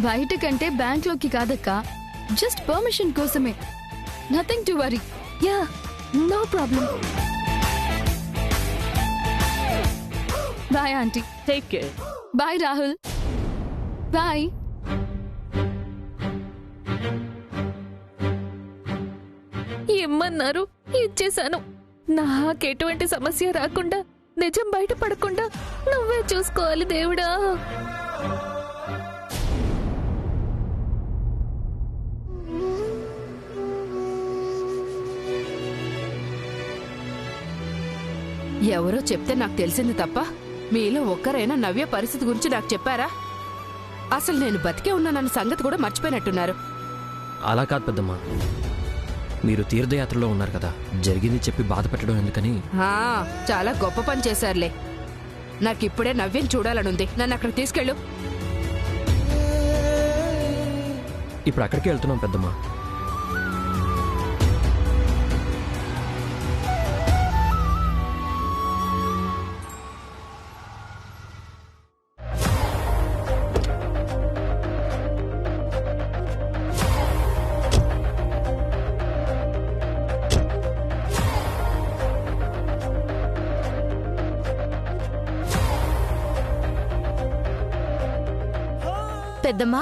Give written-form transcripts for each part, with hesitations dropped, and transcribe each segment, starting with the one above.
బయట కంటే బ్యాంక్లోకి కాదక్క, జస్ట్ పర్మిషన్ కోసమే. Nothing to worry. Ya, no problem. Bye aunty. Take care. Bye Rahul. Bye. ఏమన్నారు ఇచ్చేశాను. నాకెటువంటి సమస్య రాకుండా, నిజం బయటపడకుండా నువ్వే చూసుకోవాలి దేవుడా. ఎవరో చెప్తే నాకు తెలిసింది తప్ప మీలో ఒక్కరైనా నవ్య పరిస్థితి గురించి నాకు చెప్పారా? అసలు నేను బతికే ఉన్నానన్న సంగతి కూడా మర్చిపోయినట్టున్నారు. అలా కాదు పెద్దమ్మా, మీరు తీర్థయాత్రలో ఉన్నారు కదా, జరిగింది చెప్పి బాధ పెట్టడం ఎందుకని. చాలా గొప్ప పని చేశారులే. నాకిప్పుడే నవ్యని చూడాలనుంది. నన్ను అక్కడికి తీసుకెళ్ళు. ఇప్పుడు అక్కడికి వెళ్తున్నాం పెద్దమ్మా. పెద్దమ్మా,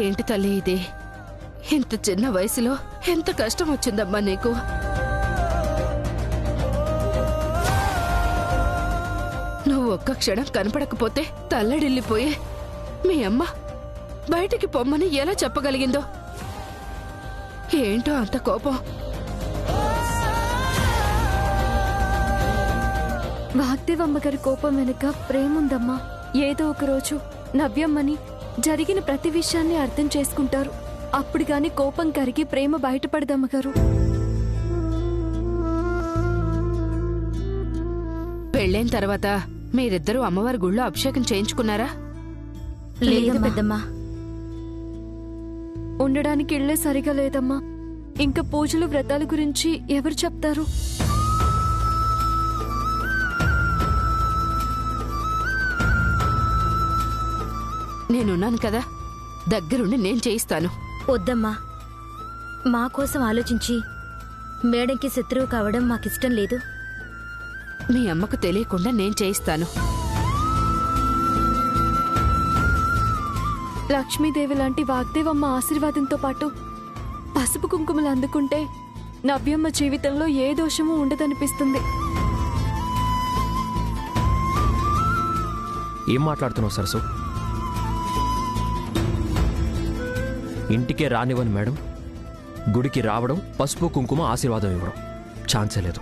ఏంటి తల్లి ఇది? ఇంత చిన్న వయసులో ఎంత కష్టం వచ్చిందమ్మా నీకు? నువ్వు ఒక్క క్షణం కనపడకపోతే తల్లడిల్లిపోయే మీ అమ్మ బయటికి పొమ్మని ఎలా చెప్పగలిగిందో? ఏంటో అంత కోపం. వాగ్దేవమ్మగారి కోపం వెనుక ప్రేముందమ్మా. ఏదో ఒక రోజు నవ్యమ్మని జరిగిన ప్రతి విషయాన్ని అర్థం చేసుకుంటారు. అప్పుడు గాని కోపం కరిగి ప్రేమ బయటపడదమ్మగారు. పెళ్ళైన తర్వాత మీరిద్దరూ అమ్మవారి గుళ్ళో అభిషేకం చేయించుకున్నారా? లేదు పెద్దమ్మా. ఉండడానికి ఇళ్లే సరిగా లేదమ్మా. ఇంకా పూజలు వ్రతాల గురించి ఎవరు చెప్తారు? నేనున్నాను కదా, దగ్గరుండి నేను చేయిస్తాను. వద్దమ్మా, మా కోసం ఆలోచించి మేడంకి శత్రువు కావడం మాకిష్టం లేదు. మీ అమ్మకు తెలియకుండా నేను చేయిస్తాను. లక్ష్మీదేవి లాంటి వాగ్దేవమ్మ ఆశీర్వాదంతో పాటు పసుపు కుంకుమలు అందుకుంటే నవ్యమ్మ జీవితంలో ఏ దోషమూ ఉండదనిపిస్తుంది. ఏం మాట్లాడుతున్నావు సరసు? ఇంటికే రానివ్వను మేడం, గుడికి రావడం, పసుపు కుంకుమ ఆశీర్వాదం ఇవ్వడం ఛాన్సే లేదు.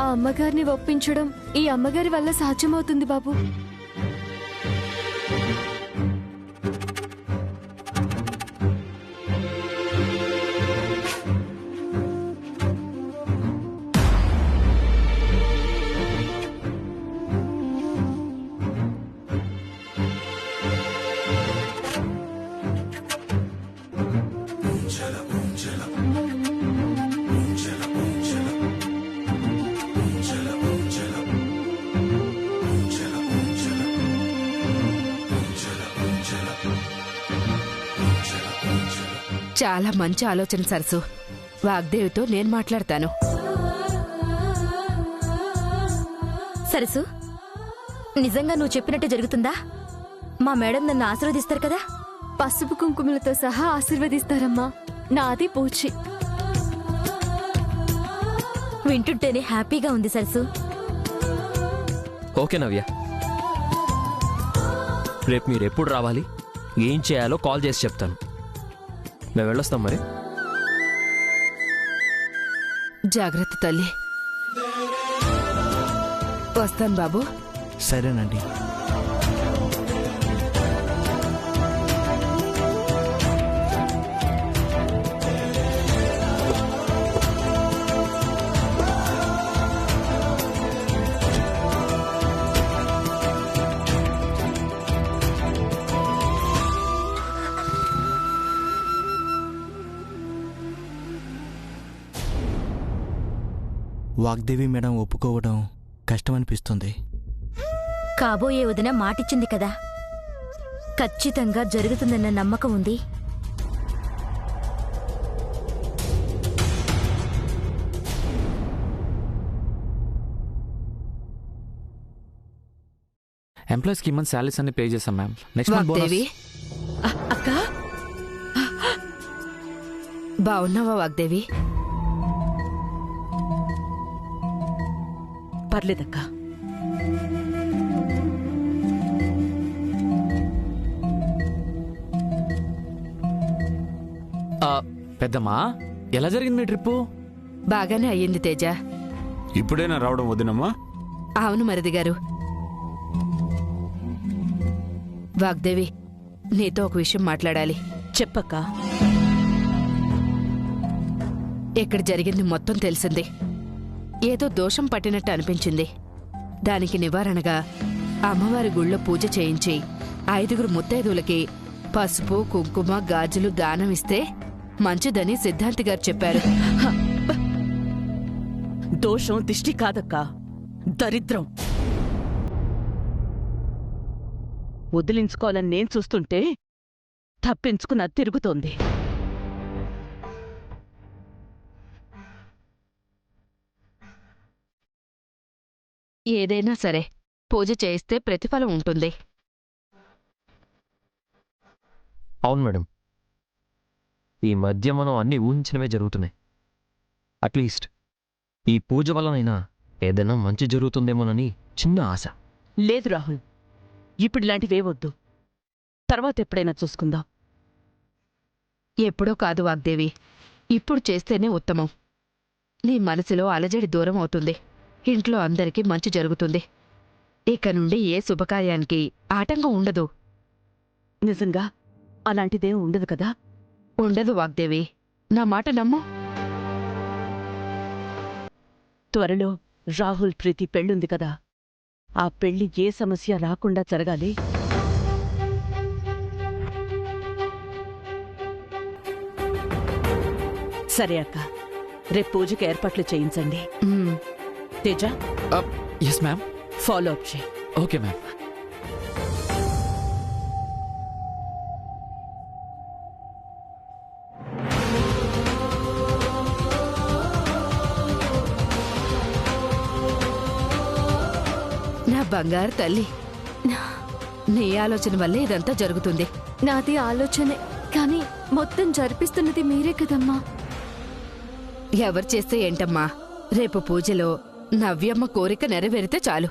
ఆ అమ్మగారిని ఒప్పించడం ఈ అమ్మగారి వల్ల సాధ్యమవుతుంది బాబు. చాలా మంచి ఆలోచన సరసు. వాగ్దేవితో నేను మాట్లాడతాను. సరసు, నిజంగా నువ్వు చెప్పినట్టు జరుగుతుందా? మా మేడం నన్ను ఆశీర్వదిస్తారు కదా? పసుపు కుంకుమలతో సహా ఆశీర్వదిస్తారమ్మా. నాది పూచి. వింటుంటేనే హ్యాపీగా ఉంది సరసు. ఓకే నవ్య, రేపు మీరు ఎప్పుడు రావాలి, ఏం చేయాలో కాల్ చేసి చెప్తాను. మేము వెళ్ళొస్తాం మరి. జాగ్రత్త తల్లి. వస్తాను బాబు. సరేనండి. వాగ్దేవి మేడం ఒప్పుకోవడం కష్టమనిపిస్తుంది. కాబోయే వదిన మాటిచ్చింది కదా, ఖచ్చితంగా జరుగుతుందన్న నమ్మకం ఉంది. ఎంప్లాయీస్కి మంత్ శాలరీస్ అన్ని పే చేశాం ma'am. Next month bonus. Vagdevi అక్క బావున్నావా వాగ్దేవి? పర్లేదక్క. పెద్దమ్మా, ఎలా జరిగింది మీ ట్రిప్పు? బాగానే అయ్యింది తేజ. ఇప్పుడేనా రావడం వదినమ్మా? అవును మరిది గారు. వాగ్దేవి, నీతో ఒక విషయం మాట్లాడాలి. చెప్పక్క. ఇక్కడ జరిగింది మొత్తం తెలిసింది. ఏదో దోషం పట్టినట్టు అనిపించింది. దానికి నివారణగా అమ్మవారి గుళ్ళో పూజ చేయించి 5 ముత్తైదువులకి పసుపు, కుంకుమ, గాజులు దానమిస్తే మంచిదని సిద్ధాంతి గారు చెప్పారు. దోషం దిష్టి కాదక్క, దరిద్రం. వదిలించుకోవాలని నేను చూస్తుంటే తప్పించుకున్న తిరుగుతోంది. ఏదైనా సరే పూజ చేయిస్తే ప్రతిఫలం ఉంటుంది. అవును మేడం, ఈ మధ్య మనం అన్నీ ఊహించినవే జరుగుతున్నాయి. అట్లీస్ట్ ఈ పూజ వలనైనా ఏదైనా మంచి జరుగుతుందేమోనని చిన్న ఆశ. లేదు రాహుల్, ఇప్పుడు ఇలాంటివే వద్దు. తర్వాత ఎప్పుడైనా చూసుకుందాం. ఎప్పుడో కాదు వాగ్దేవి, ఇప్పుడు చేస్తేనే ఉత్తమం. నీ మనసులో అలజడి దూరం అవుతుంది. ఇంట్లో అందరికీ మంచి జరుగుతుంది. ఇక నుండి ఏ శుభకార్యానికి ఆటంకం ఉండదు. నిజంగా అలాంటిదే ఉండదు కదా? ఉండదు వాగ్దేవి, నా మాట నమ్ము. త్వరలో రాహుల్ ప్రీతి పెళ్ళుంది కదా, ఆ పెళ్లి ఏ సమస్య రాకుండా జరగాలి. సరే అక్క, రేపు పూజకి ఏర్పాట్లు చేయించండి. మ్మ్. Teja, yes ma'am. Follow up చేయి. Okay ma'am. నా బంగారు తల్లి, నీ ఆలోచన వల్లే ఇదంతా జరుగుతుంది. నాది ఆలోచనే, కానీ మొత్తం జరిపిస్తున్నది మీరే కదమ్మా. ఎవరు చేస్తే ఏంటమ్మా, రేపు పూజలో నవ్యమ్మ కోరిక నెరవేరితే చాలు.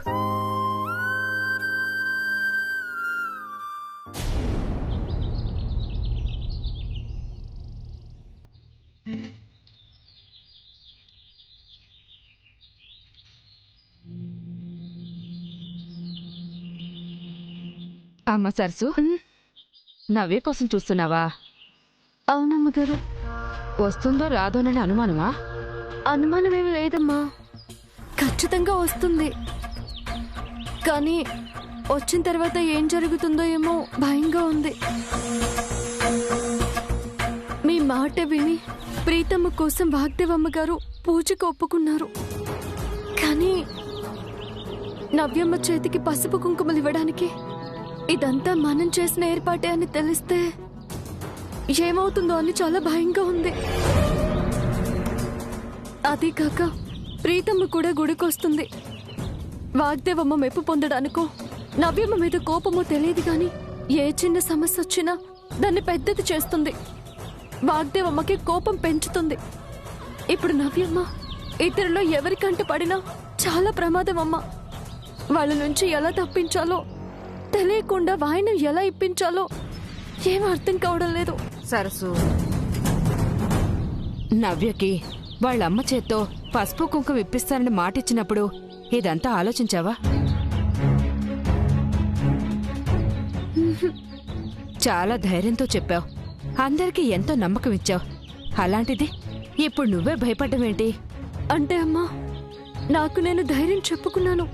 అమ్మ సరసు, నవ్య కోసం చూస్తున్నావా? అవునమ్మగారు. వస్తుందో రాదోనని అనుమానమా? అనుమానమేమి లేదమ్మా, ఖచ్చితంగా వస్తుంది. కానీ వచ్చిన తర్వాత ఏం జరుగుతుందో ఏమో భయంగా ఉంది. మీ మాట విని ప్రీతమ్మ కోసం వాగ్దేవమ్మ గారు పూజకు ఒప్పుకున్నారు. కానీ నవ్యమ్మ చేతికి పసుపు కుంకుమలు ఇవ్వడానికి ఇదంతా మనం చేసిన ఏర్పాటే అని తెలిస్తే ఏమవుతుందో అని చాలా భయంగా ఉంది. అదే కాక ప్రీతమ్మ కూడా గుడికొస్తుంది. వాగ్దేవమ్మ మెప్పు పొందడానికో నవ్యమ్మ మీద కోపమో తెలియదు గాని ఏ చిన్న సమస్య వచ్చినా దాన్ని పెద్దది చేస్తుంది. వాగ్దేవమ్మకి కోపం పెంచుతుంది. ఇప్పుడు నవ్యమ్మ ఇతరులో ఎవరికంట పడినా చాలా ప్రమాదం అమ్మ. వాళ్ళ నుంచి ఎలా తప్పించాలో తెలియకుండా వాయినం ఎలా ఇప్పించాలో ఏం అర్థం కావడం లేదు. సరసు, నవ్యకి వాళ్ళమ్మ చేత్తో పసుపు కుంకుమ ఇప్పిస్తానని మాటిచ్చినప్పుడు ఇదంతా ఆలోచించావా? చాలా ధైర్యంతో చెప్పావు, అందరికీ ఎంతో నమ్మకం ఇచ్చావు. అలాంటిది ఇప్పుడు నువ్వే భయపడ్డవేంటి? అంటే అమ్మా, నాకు నేను ధైర్యం చెప్పుకున్నాను,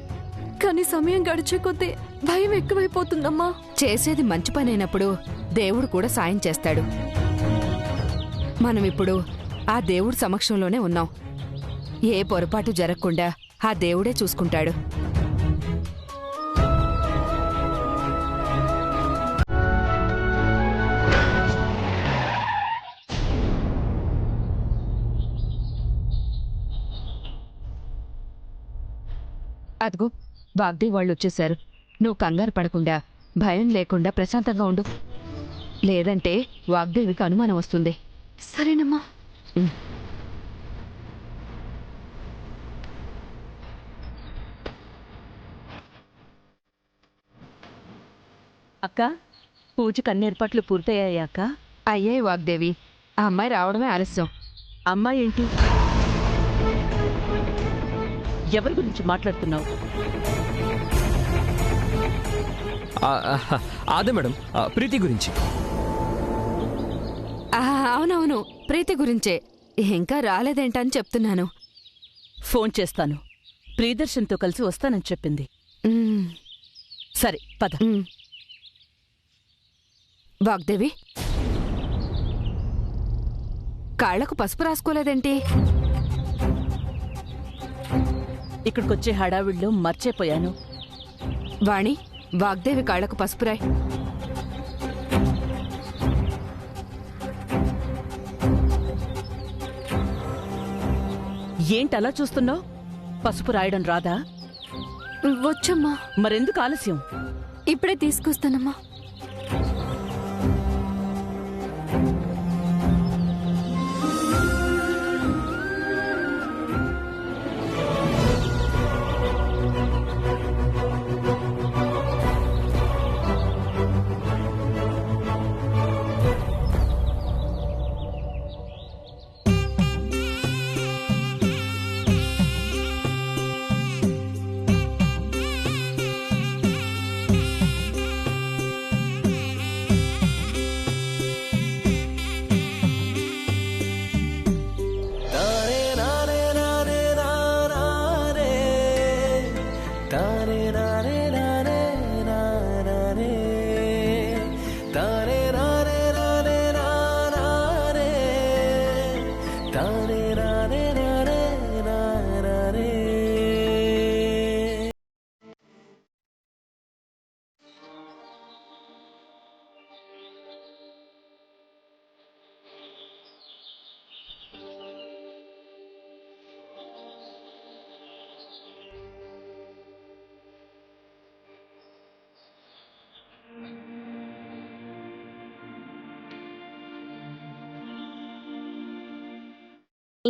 కానీ సమయం గడిచే కొద్దీ భయం ఎక్కువైపోతుందమ్మా. చేసేది మంచి పనైనప్పుడు దేవుడు కూడా సాయం చేస్తాడు. మనమిప్పుడు ఆ దేవుడి సమక్షంలోనే ఉన్నాం. ఏ పొరపాటు జరగకుండా ఆ దేవుడే చూసుకుంటాడు. అదిగో వాగ్దేవి వాళ్ళు వచ్చేశారు. నువ్వు కంగారు పడకుండా భయం లేకుండా ప్రశాంతంగా ఉండు. లేదంటే వాగ్దేవికి అనుమానం వస్తుంది. సరేనమ్మా. అక్క, పూజకు అన్ని ఏర్పాట్లు పూర్తయ్యాయా అక్క? అయ్యాయి వాగ్దేవి. ఆ అమ్మాయి రావడమే ఆలస్యం. అమ్మాయి ఏంటి? ఎవరి గురించి మాట్లాడుతున్నావు? అదే మేడం, ప్రీతి గురించి. అవునవును, ప్రీతి గురించే. ఇంకా రాలేదేంటని చెప్తున్నాను. ఫోన్ చేస్తాను. ప్రియదర్శన్తో కలిసి వస్తానని చెప్పింది. ఉమ్, సరే పద. వాగ్దేవి, కాళ్లకు పసుపు రాసుకోలేదేంటి? ఇక్కడికొచ్చే హడావిడిలో మర్చిపోయాను. వాణి, వాగ్దేవి కాళ్లకు పసుపు రాయ్. ఏంటలా చూస్తున్నావు? పసుపు రాయడం రాదా? వచ్చమ్మా. మరెందుకు ఆలస్యం? ఇప్పుడే తీసుకొస్తానమ్మా.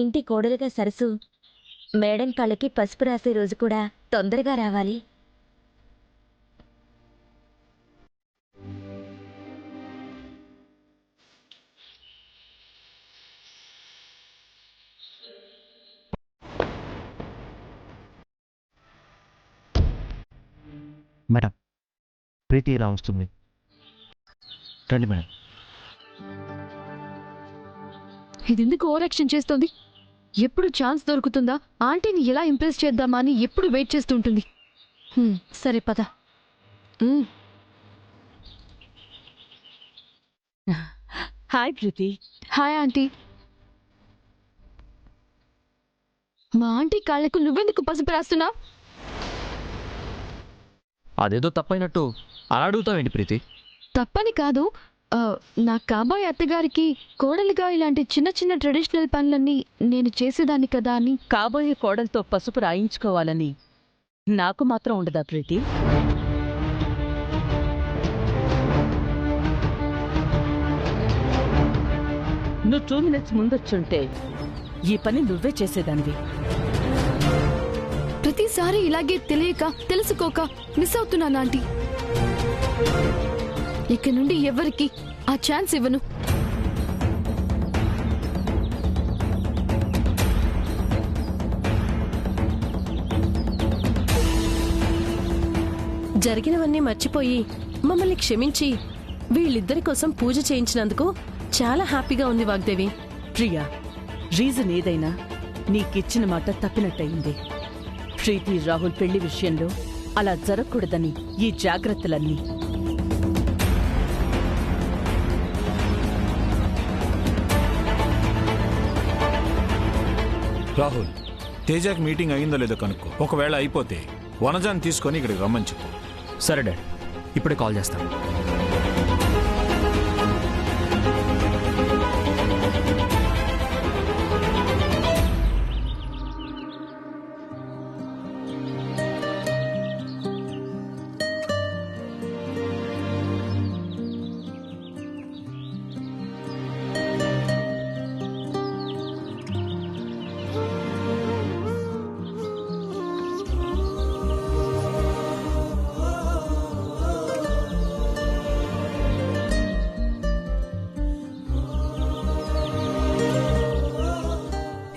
ఇంటి కోడలుగా సరసు మేడం కళ్ళకి పసుపు రాసే రోజు కూడా తొందరగా రావాలి. మేడం, ప్రీతి ఇలా వస్తుంది. రండి మేడం. ఇదెందుకు ఓవర్ యాక్షన్ చేస్తోంది? ఎప్పుడు ఛాన్స్ దొరుకుతుందా ఆంటీని ఎలా ఇంప్రెస్ చేద్దామా అని ఎప్పుడు వెయిట్ చేస్తుంటుంది. సరే పద. హాయ్ ప్రీతి. Hi aunty. మా ఆంటీ కాళ్ళకు నువ్వెందుకు పసుపు రాస్తున్నావు? అదేదో తప్పైనట్టు అలా అడుగుతావేంటి ప్రీతి? తప్పని కాదు, నా కాబోయే అత్తగారికి కోడలిగా ఇలాంటి చిన్న చిన్న ట్రెడిషనల్ పనులన్నీ నేను చేసేదాన్ని కదా అని. కాబోయే కోడలతో పసుపు రాయించుకోవాలని నాకు మాత్రం ఉండదా ప్రీతి? నువ్వు 2 minutes ముందొచ్చుంటే ఈ పని నువ్వే చేసేదానివి. ప్రతిసారి ఇలాగే తెలియక తెలుసుకోక మిస్ అవుతున్నాను ఆంటీ. ఇక నుండి ఎవరికి ఆ ఛాన్స్ ఇవ్వను. జరిగినవన్నీ మర్చిపోయి మమ్మల్ని క్షమించి వీళ్ళిద్దరి కోసం పూజ చేయించినందుకు చాలా హ్యాపీగా ఉంది వాగ్దేవి. ప్రియా, రీజన్ ఏదైనా నీకిచ్చిన మాట తప్పినట్టయింది. ప్రీతి రాహుల్ పెళ్లి విషయంలో అలా జరగకూడదని ఈ జాగ్రత్తలన్నీ. రాహుల్, తేజాకి మీటింగ్ అయిందో లేదో కనుక్కో. ఒకవేళ అయిపోతే వనజాన్ని తీసుకొని ఇక్కడికి రమ్మని చెప్పు. సరే డాడ్, ఇప్పుడే కాల్ చేస్తాను.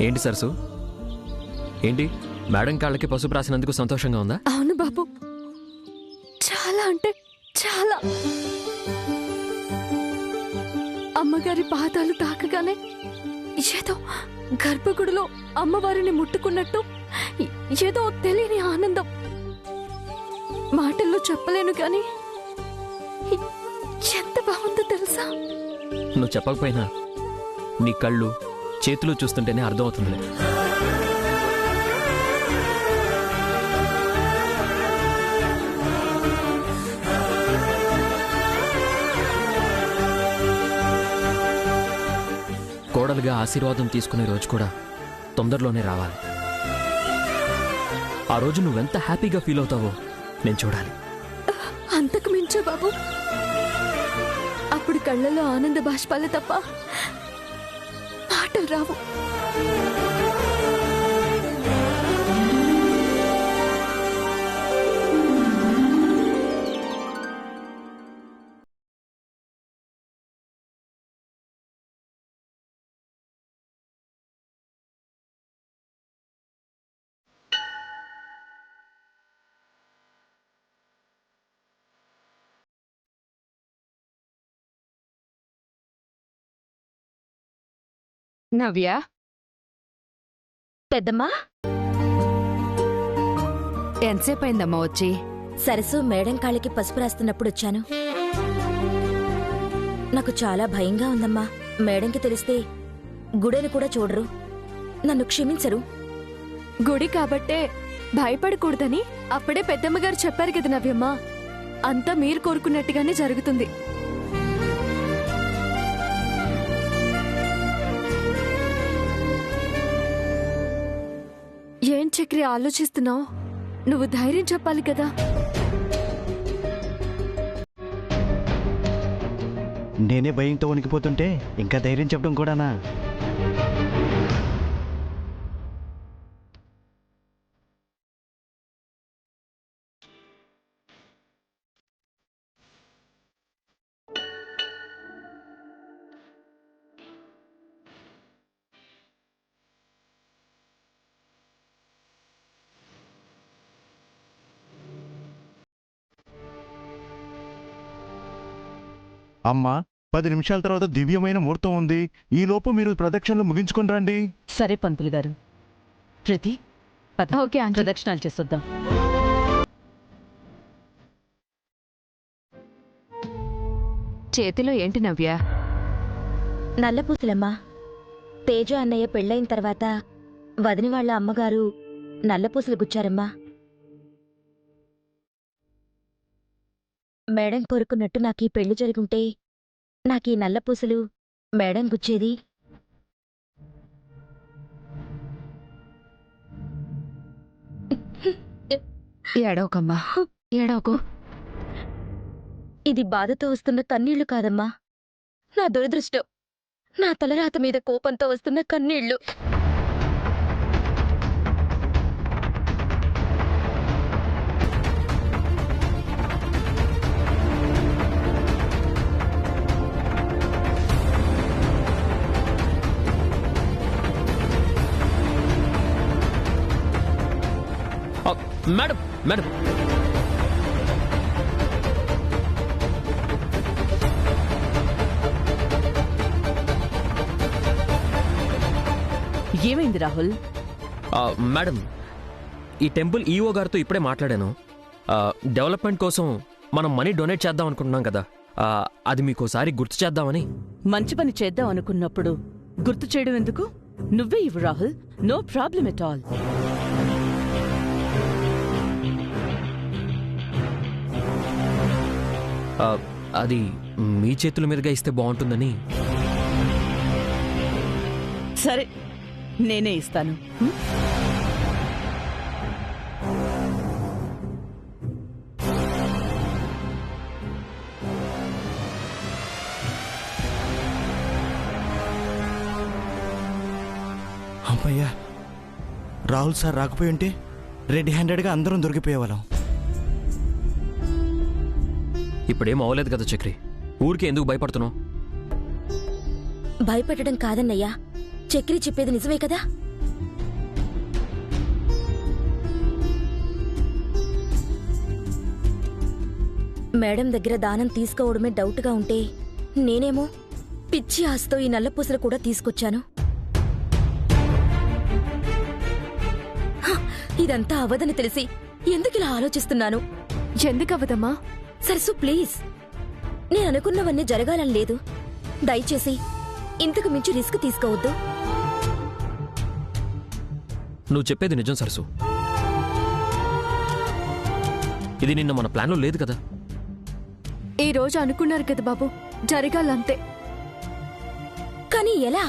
ఏంటి సరసు? ఏంటి మేడం కాళ్ళకి పసుపు రాసినందుకు సంతోషంగా ఉందా? అవును బాబు, చాలా అంటే చాలా. అమ్మగారి పాదాలు తాకగానే ఏదో గర్భగుడిలో అమ్మవారిని ముట్టుకున్నట్టు ఏదో తెలియని ఆనందం. మాటల్లో చెప్పలేను కానీ ఎంత బాగుందో తెలుసా? నువ్వు చెప్పకపోయినా నీ కళ్ళు చేతులు చూస్తుంటేనే అర్థమవుతుంది. కోడలుగా ఆశీర్వాదం తీసుకునే రోజు కూడా తొందరలోనే రావాలి. ఆ రోజు నువ్వెంత హ్యాపీగా ఫీల్ అవుతావో నేను చూడాలి. అంతకు మించే బాబు, అప్పుడు కళ్ళలో ఆనంద బాష్పాలే తప్ప మాటలు రావు. నవ్య, పెద్దమ్మా, ఎంతసేపు అయిందమ్మా వచ్చి? సరసు మేడం కాళ్ళకి పసుపు రాస్తున్నప్పుడు వచ్చాను. నాకు చాలా భయంగా ఉందమ్మా. మేడంకి తెలిస్తే గుడిని కూడా చూడరు, నన్ను క్షమించరు. గుడి కాబట్టే భయపడకూడదని అప్పుడే పెద్దమ్మగారు చెప్పారు కదా నవ్యమ్మ. అంతా మీరు కోరుకున్నట్టుగానే జరుగుతుంది. ఏం చక్రి ఆలోచిస్తున్నావు? నువ్వు ధైర్యం చెప్పాలి కదా. నేనే భయంతో వణికిపోతుంటే ఇంకా ధైర్యం చెప్పడం కూడానా? అమ్మా, 10 నిమిషాల తర్వాత దివ్యమైన ముహూర్తం ఉంది. ఈలోపు మీరు ప్రదక్షిణలు ముగించుకుని రండి. సరే పంతులు గారు. ప్రతి పద, ఓకే ఆంటీ. ప్రదక్షిణాలు చేసొద్దాం. చేతిలో ఏంటి నవ్య? నల్లపూసలమ్మా. తేజ అన్నయ్య పెళ్ళైన తర్వాత వదిన వాళ్ళ అమ్మగారు నల్లపూసలు గుచ్చారమ్మా. మేడం కోరుకున్నట్టు నాకీ పెళ్లి జరుగుంటే నాకీ నల్లపూసలు మేడం గుచ్చేది. ఏడవకమ్మా, ఏడవకు. ఇది బాధతో వస్తున్న కన్నీళ్లు కాదమ్మా, నా దురదృష్టం. నా తలరాత మీద కోపంతో వస్తున్న కన్నీళ్లు. మేడం మేడం ఏమైంది రాహుల్? మేడం, ఈ టెంపుల్ ఈఓ గారితో ఇప్పుడే మాట్లాడాను. డెవలప్మెంట్ కోసం మనం మనీ డొనేట్ చేద్దాం అనుకుంటున్నాం కదా, అది మీకోసారి గుర్తు చేద్దామని. మంచి పని చేద్దాం అనుకున్నప్పుడు గుర్తు చేయడం ఎందుకు? నువ్వే ఇవ్వు Rahul, no problem at all. అది మీ చేతుల మీదుగా ఇస్తే బాగుంటుందని. సరే, నేనే ఇస్తాను. అమ్మయ్యా, రాహుల్ సార్ రాకపోయి ఉంటే రెడ్ హ్యాండెడ్గా అందరం దొరికిపోయేవాళ్ళం. ఇప్పుడేం అవ్వలేదు కదా చక్రి, ఊరికి ఎందుకు భయపడుతున్నావు? భయపెట్టడం కాదన్నయ్యా, చక్రి చెప్పేది నిజమే కదా. మేడం దగ్గర దానం తీసుకోవడమే డౌట్గా ఉంటే నేనేమో పిచ్చి ఆశతో ఈ నల్లపూసలు కూడా తీసుకొచ్చాను. ఇదంతా అవదని తెలిసి ఎందుకిలా ఆలోచిస్తున్నాను? ఎందుకవదమ్మా? సరసు ప్లీజ్, నేను అనుకున్నవన్నీ జరగాలని లేదు. దయచేసి ఇంతకు మించి రిస్క్ తీసుకోవద్దు. నువ్వు చెప్పేది నిజం సరసు. ఇది నిన్న మన ప్లాన్లో లేదు కదా. ఈ రోజు అనుకున్నారు కదా బాబు, జరగాలంతే. కానీ ఎలా?